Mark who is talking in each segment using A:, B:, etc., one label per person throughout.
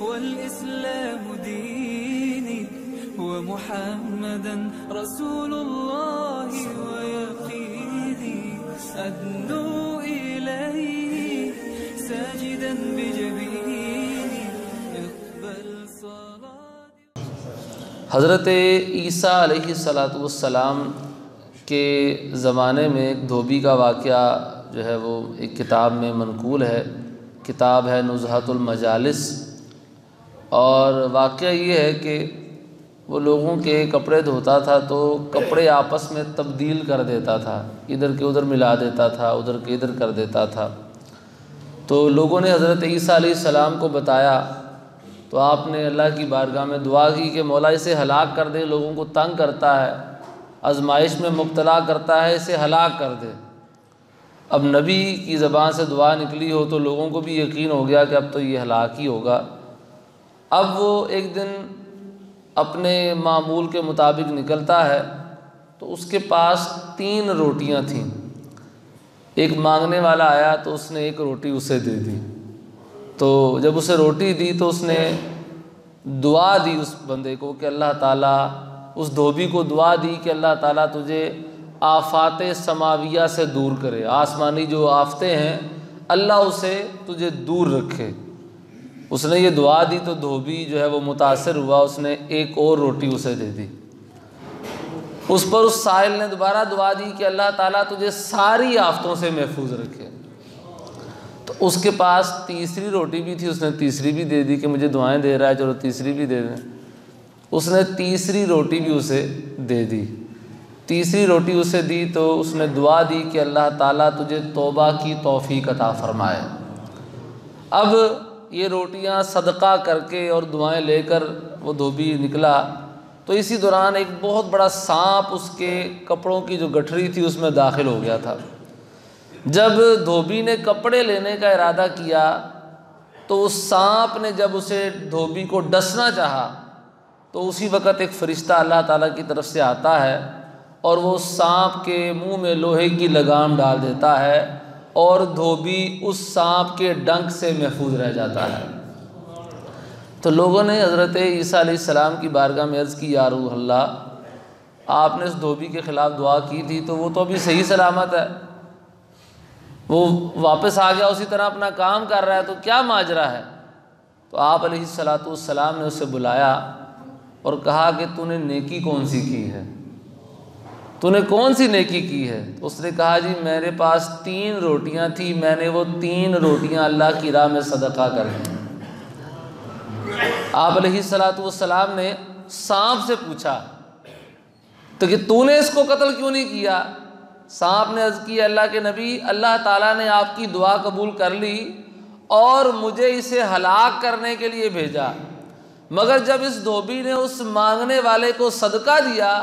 A: والإسلام ديني ومحمدا رسول الله ويقيني أدنو إليه ساجدا بجبيني اقبل صلاتي.
B: حضرت عیسیٰ علیہ السلام کے زمانے میں ایک دھوبی کا واقعہ جو ہے وہ ایک کتاب میں منقول ہے. کتاب ہے نزہۃ المجالس. اور واقعہ یہ ہے کہ وہ لوگوں کے کپڑے دھوتا تھا تو کپڑے آپس میں تبدیل کر دیتا تھا، ادھر کے ادھر ملا دیتا تھا، ادھر کے ادھر کر دیتا تھا. تو لوگوں نے حضرت عیسیٰ علیہ السلام کو بتایا تو آپ نے اللہ کی بارگاہ میں دعا کی کہ مولا اسے ہلاک کر دے، لوگوں کو تنگ کرتا ہے، آزمائش میں مبتلا کرتا ہے، اسے ہلاک کر دے. اب نبی کی زبان سے دعا نکلی ہو تو لوگوں کو بھی یقین ہو گیا کہ اب تو یہ ہلاک ہی ہوگا. اب وہ ایک دن اپنے معمول کے مطابق نکلتا ہے تو اس کے پاس 3 روٹیاں تھیں. ایک مانگنے والا آیا تو اس نے ایک روٹی اسے دے دی. تو جب اسے روٹی دی تو اس نے دعا دی اس بندے کو کہ اللہ تعالیٰ، اس دھوبی کو دعا دی کہ اللہ تعالیٰ تجھے آفات سماویہ سے دور کرے، آسمانی جو آفتیں ہیں اللہ اسے تجھے دور رکھے. اس نے یہ دعا دی تو دھوبی جو ہے وہ متاثر ہوا، اس نے ایک اور روٹی اسے دے دی. اس پر اس سائل نے دوبارہ دعا دی کہ اللہ تعالیٰ تجھے ساری آفتوں سے محفوظ رکھے. تو اس کے پاس تیسری روٹی بھی تھی، اس نے تیسری بھی دے دی کہ مجھے دعائیں دے رہا ہے، چلو تیسری بھی دے دیں. اس نے تیسری روٹی بھی اسے دے دی. تیسری روٹی اسے دی تو اس نے دعا دی کہ اللہ تعالیٰ تجھے توبہ کی توفیق عطا فرمائے. اب یہ روٹیاں صدقہ کر کے اور دعائیں لے کر وہ دھوبی نکلا تو اسی دوران ایک بہت بڑا سانپ اس کے کپڑوں کی جو گٹھری تھی اس میں داخل ہو گیا تھا. جب دھوبی نے کپڑے لینے کا ارادہ کیا تو اس سانپ نے جب اسے دھوبی کو ڈسنا چاہا تو اسی وقت ایک فرشتہ اللہ تعالیٰ کی طرف سے آتا ہے اور وہ سانپ کے منہ میں لوہے کی لگام ڈال دیتا ہے اور دھوبی اس سانپ کے ڈنک سے محفوظ رہ جاتا ہے. تو لوگوں نے حضرت عیسیٰ علیہ السلام کی بارگاہ میں عرض کی یا روح اللہ، آپ نے اس دھوبی کے خلاف دعا کی تھی تو وہ تو ابھی صحیح سلامت ہے، وہ واپس آ گیا، اسی طرح اپنا کام کر رہا ہے، تو کیا ماجرا ہے؟ تو آپ علیہ السلام نے اسے بلایا اور کہا کہ تو نے نیکی کون سی کی ہے، تو نے کون سی نیکی کی ہے؟ اس نے کہا جی میرے پاس 3 روٹیاں تھیں، میں نے وہ 3 روٹیاں اللہ کی راہ میں صدقہ کر دیں. آپ علیہ السلام نے سانپ سے پوچھا تو کہ تو نے اس کو قتل کیوں نہیں کیا؟ سانپ نے عرض کی اللہ کے نبی، اللہ تعالیٰ نے آپ کی دعا قبول کر لی اور مجھے اسے ہلاک کرنے کے لیے بھیجا، مگر جب اس دھوبی نے اس مانگنے والے کو صدقہ دیا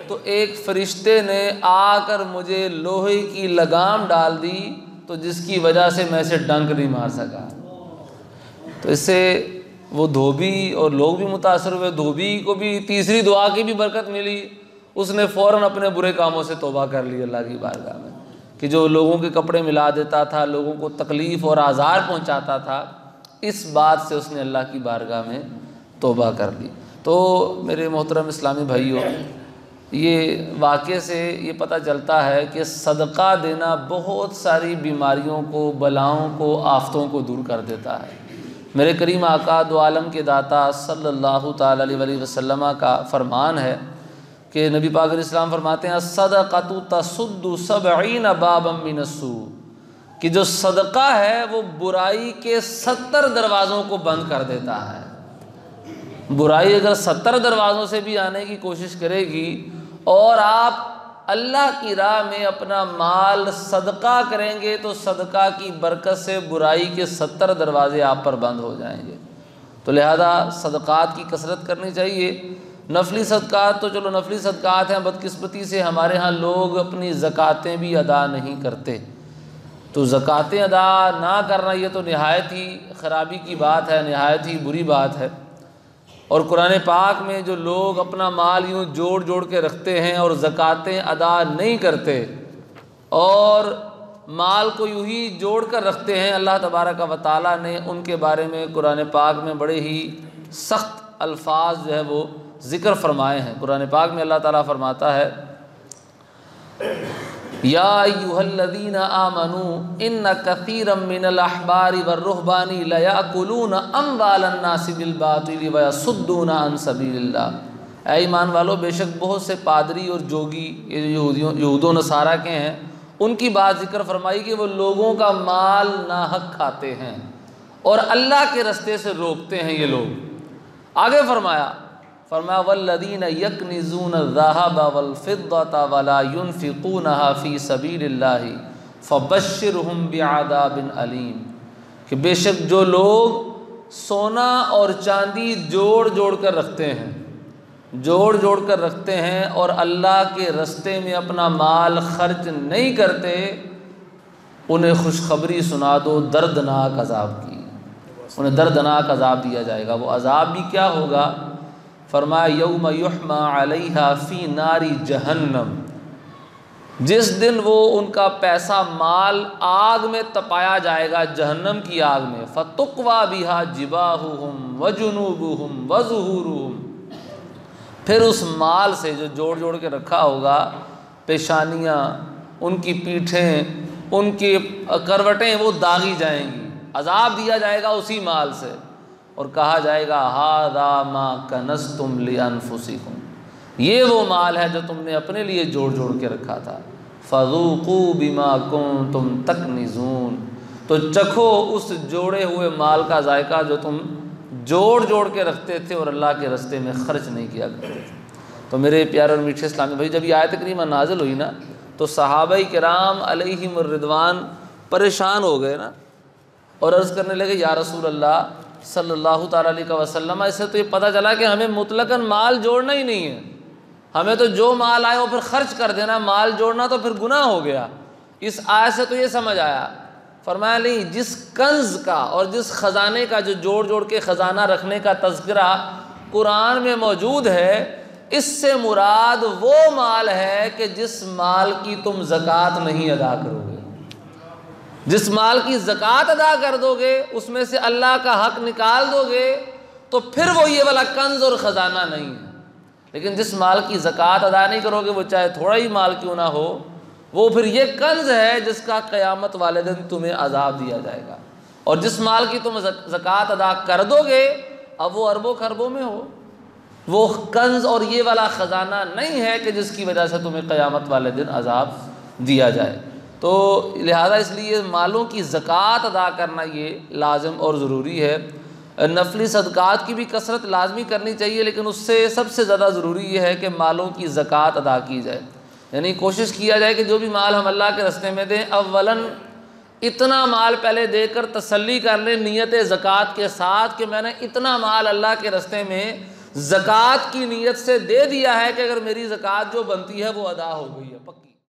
B: تو ایک فرشتے نے آ کر مجھے لوہے کی لگام ڈال دی تو جس کی وجہ سے میں اسے ڈنک نہیں مار سکا. تو اس سے وہ دھوبی اور لوگ بھی متاثر ہوئے، دھوبی کو بھی تیسری دعا کی بھی برکت ملی. اس نے فوراً اپنے برے کاموں سے توبہ کر لی اللہ کی بارگاہ میں کہ جو لوگوں کے کپڑے ملا دیتا تھا، لوگوں کو تکلیف اور آزار پہنچاتا تھا، اس بات سے اس نے اللہ کی بارگاہ میں توبہ کر لی. تو میرے محترم اسلامی بھائیوں، یہ واقعے سے یہ پتہ چلتا ہے کہ صدقہ دینا بہت ساری بیماریوں کو، بلاؤں کو، آفتوں کو دور کر دیتا ہے. میرے کریم آقا دو عالم کے داتا صلی اللہ تعالی علیہ وسلم کا فرمان ہے کہ نبی پاک علیہ السلام فرماتے ہیں الصدقۃ تصد 70 بابا من السوء، کہ جو صدقہ ہے وہ برائی کے 70 دروازوں کو بند کر دیتا ہے. برائی اگر 70 دروازوں سے بھی آنے کی کوشش کرے گی اور آپ اللہ کی راہ میں اپنا مال صدقہ کریں گے تو صدقہ کی برکت سے برائی کے 70 دروازے آپ پر بند ہو جائیں گے. تو لہذا صدقات کی کثرت کرنی چاہیے. نفلی صدقات تو چلو نفلی صدقات ہیں، بدقسمتی سے ہمارے ہاں لوگ اپنی زکاتیں بھی ادا نہیں کرتے. تو زکاتیں ادا نہ کرنا یہ تو نہایت ہی خرابی کی بات ہے، نہایت ہی بری بات ہے. اور قرآن پاک میں جو لوگ اپنا مال یوں جوڑ جوڑ کے رکھتے ہیں اور زکاتیں ادا نہیں کرتے اور مال کو یوں ہی جوڑ کر رکھتے ہیں، اللہ تبارک و تعالیٰ نے ان کے بارے میں قرآن پاک میں بڑے ہی سخت الفاظ جو ہے وہ ذکر فرمائے ہیں۔ قرآن پاک میں اللہ تعالیٰ فرماتا ہے یا ایھا الذین آمنوا ان کثیرا من الاحبار والرہبان لیأکلون اموال الناس بالباطل ویصدون عن سبیل اللہ۔ اے ایمان والو، بے شک بہت سے پادری اور جوگی یہود و نصارہ کے ہیں، ان کی بات ذکر فرمائی کہ وہ لوگوں کا مال ناحق کھاتے ہیں اور اللہ کے رستے سے روکتے ہیں یہ لوگ۔ آگے فرمایا والذین یکنزون الذھب والفضة ولا ينفقونها فی سبیل اللہ فبشرہم بعذاب علیم، کہ بے شک جو لوگ سونا اور چاندی جوڑ کر رکھتے ہیں، جوڑ کر رکھتے ہیں اور اللہ کے رستے میں اپنا مال خرچ نہیں کرتے، انہیں خوشخبری سنا دو دردناک عذاب کی، انہیں دردناک عذاب دیا جائے گا۔ وہ عذاب بھی کیا ہوگا؟ فرمایا یوم یحمى علیہا فی نار جہنم، جس دن وہ ان کا پیسہ مال آگ میں تپایا جائے گا، جہنم کی آگ میں، فتقوی بہا جباہہم وجنوبہم وظہورہم، پھر اس مال سے جو جوڑ کے رکھا ہوگا، پیشانیاں، ان کی پیٹھیں، ان کی کروٹیں وہ داغی جائیں گی، عذاب دیا جائے گا اسی مال سے، اور کہا جائے گا ھذا ما کنزتم لانفسکم، یہ وہ مال ہے جو تم نے اپنے لیے جوڑ کے رکھا تھا، فذوقوا بما کنتم تکنزون، تو چکھو اس جوڑے ہوئے مال کا ذائقہ جو تم جوڑ کے رکھتے تھے اور اللہ کے رستے میں خرچ نہیں کیا کرتے تھے۔ تو میرے پیارے اور میٹھے اسلامی بھائی، جب یہ آیت کریمہ نازل ہوئی نا تو صحابہ کرام علیہم الرضوان پریشان ہو گئے نا، اور عرض کرنے لگے یا رسول اللہ صلی اللہ تعالیٰ علیہ وسلم، اس سے تو یہ پتہ چلا کہ ہمیں مطلقاً مال جوڑنا ہی نہیں ہے، ہمیں تو جو مال آئے وہ پھر خرچ کر دینا، مال جوڑنا تو پھر گناہ ہو گیا۔ اس آیت سے تو یہ سمجھ آیا، فرمایا نہیں، جس کنز کا اور جس خزانے کا جو جوڑ کے خزانہ رکھنے کا تذکرہ قرآن میں موجود ہے، اس سے مراد وہ مال ہے کہ جس مال کی تم زکوٰۃ نہیں ادا کرو گے، جس مال کی زکوٰۃ ادا کر دو گے، اس میں سے اللہ کا حق نکال دو گے، تو پھر وہ یہ والا کنز اور خزانہ نہیں ہے۔ لیکن جس مال کی زکوٰۃ ادا نہیں کرو گے، وہ چاہے تھوڑا ہی مال کیوں نہ ہو، وہ پھر یہ کنز ہے جس کا قیامت والے دن تمہیں عذاب دیا جائے گا۔ اور جس مال کی تم زکوٰۃ ادا کر دو گے، اب وہ اربوں خربوں میں ہو، وہ کنز اور یہ والا خزانہ نہیں ہے کہ جس کی وجہ سے تمہیں قیامت والے دن عذاب دیا جائے۔ تو لہذا اس لیے مالوں کی زکوٰۃ ادا کرنا یہ لازم اور ضروری ہے۔ نفلی صدقات کی بھی کثرت لازمی کرنی چاہیے، لیکن اس سے سب سے زیادہ ضروری یہ ہے کہ مالوں کی زکوٰۃ ادا کی جائے، یعنی کوشش کیا جائے کہ جو بھی مال ہم اللہ کے راستے میں دیں، اولاً اتنا مال پہلے دے کر تسلی کر لیں نیت زکوٰۃ کے ساتھ کہ میں نے اتنا مال اللہ کے راستے میں زکوٰۃ کی نیت سے دے دیا ہے کہ اگر میری زکوٰۃ جو بنتی ہے وہ ادا ہو گئی ہے، پکی۔